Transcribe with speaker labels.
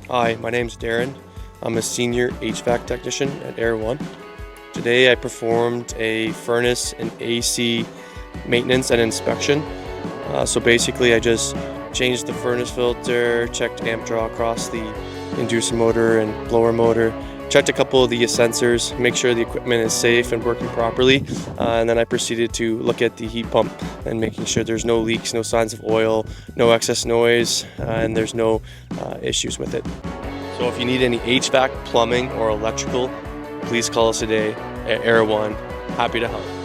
Speaker 1: Hi, my name's Darren. I'm a senior HVAC technician at Air One. Today I performed a furnace and AC maintenance and inspection. So basically I just changed the furnace filter, checked amp draw across the inducer motor and blower motor, checked a couple of the sensors, make sure the equipment is safe and working properly, and then I proceeded to look at the heat pump and making sure there's no leaks, no signs of oil, no excess noise, and there's no issues with it. So if you need any HVAC, plumbing, or electrical, please call us today at Air One. Happy to help.